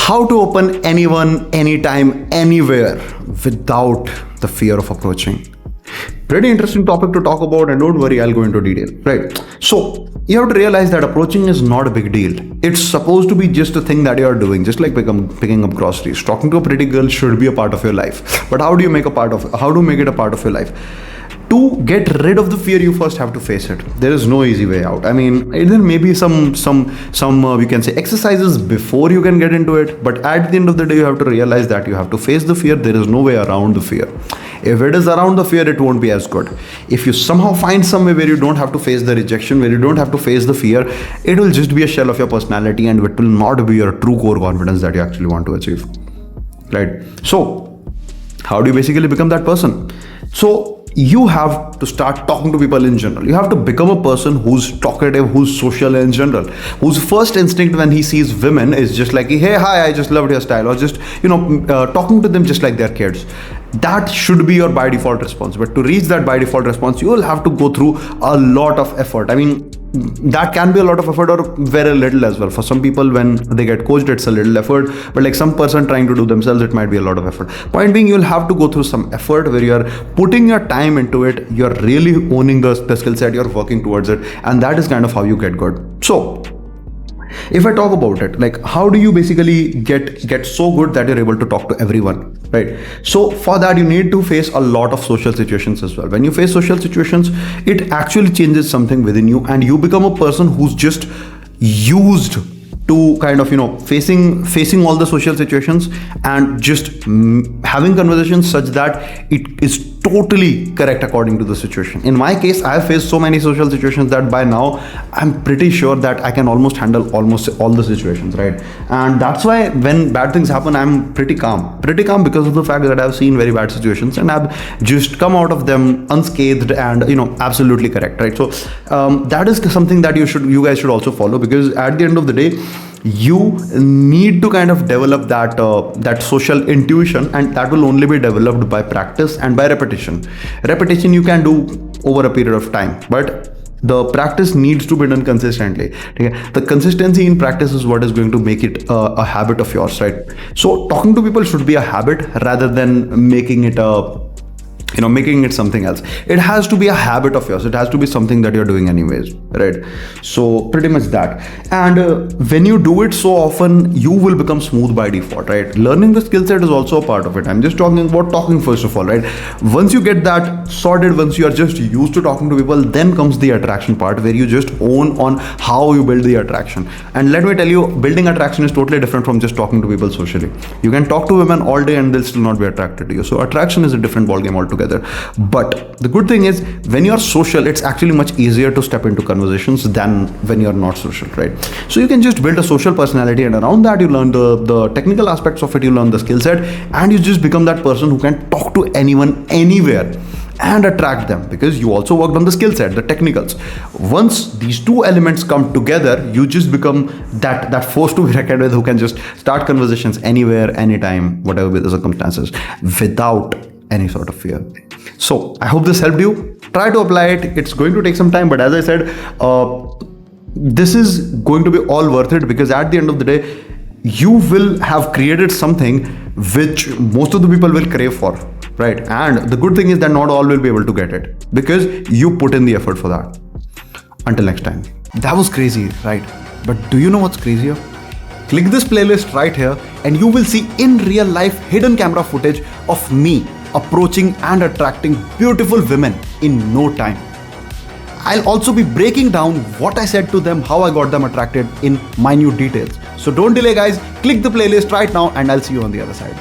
How to open anyone, anytime, anywhere without the fear of approaching. Pretty interesting topic to talk about, and don't worry, I'll go into detail. Right. So you have to realize that approaching is not a big deal. It's supposed to be just a thing that you're doing, just like picking up groceries. Talking to a pretty girl should be a part of your life. But how do make it a part of your life? To get rid of the fear, you first have to face it. There is no easy way out. I mean, there may be some we can say exercises before you can get into it, but at the end of the day, you have to realize that you have to face the fear. There is no way around the fear. If it is around the fear, it won't be as good. If you somehow find some way where you don't have to face the rejection, where you don't have to face the fear, it will just be a shell of your personality, and it will not be your true core confidence that you actually want to achieve. Right? So, how do you basically become that person? So, you have to start talking to people in general. You have to become a person who's talkative, who's social in general, whose first instinct when he sees women is just like, hey, hi, I just loved your style, or just, talking to them just like they're kids. That should be your by default response. But to reach that by default response, you will have to go through a lot of effort. I mean, that can be a lot of effort or very little as well. For some people, when they get coached, it's a little effort, but like some person trying to do themselves, it might be a lot of effort. Point being, you'll have to go through some effort where you're putting your time into it, you're really owning the skill set, you're working towards it, and that is kind of how you get good. So if I talk about it, like how do you basically get so good that you're able to talk to everyone, right? So for that, you need to face a lot of social situations as well. When you face social situations, it actually changes something within you, and you become a person who's just used to kind of facing all the social situations and just having conversations such that it is totally correct according to the situation. In my case, I have faced so many social situations that by now I'm pretty sure that I can almost handle almost all the situations, right? And that's why when bad things happen, I'm pretty calm because of the fact that I've seen very bad situations and I've just come out of them unscathed and absolutely correct, right? So that is something that you guys should also follow, because at the end of the day, you need to kind of develop that social intuition, and that will only be developed by practice and by repetition. Repetition you can do over a period of time, but the practice needs to be done consistently. Okay? The consistency in practice is what is going to make it a habit of yours, right? So talking to people should be a habit rather than making it making it something else. It has to be a habit of yours. It has to be something that you're doing anyways, right? So pretty much that. And when you do it so often, you will become smooth by default, right? Learning the skill set is also a part of it. I'm just talking about talking first of all, right? Once you get that sorted, once you are just used to talking to people, then comes the attraction part, where you just own on how you build the attraction. And let me tell you, building attraction is totally different from just talking to people socially. You can talk to women all day and they'll still not be attracted to you. So attraction is a different ballgame altogether. But the good thing is, when you're social, it's actually much easier to step into conversations than when you're not social, right? So you can just build a social personality, and around that you learn the technical aspects of it, you learn the skill set, and you just become that person who can talk to anyone, anywhere, and attract them, because you also worked on the skill set, the technicals. Once these two elements come together, you just become that force to be reckoned with, who can just start conversations anywhere, anytime, whatever be the circumstances, without any sort of fear. So I hope this helped you. Try to apply it. It's going to take some time, but as I said, this is going to be all worth it, because at the end of the day, you will have created something which most of the people will crave for, right? And the good thing is that not all will be able to get it, because you put in the effort for that. Until next time. That was crazy, right? But do you know what's crazier? Click this playlist right here and you will see in real life hidden camera footage of me approaching and attracting beautiful women in no time. I'll also be breaking down what I said to them, how I got them attracted in minute details. So don't delay, guys. Click the playlist right now and I'll see you on the other side.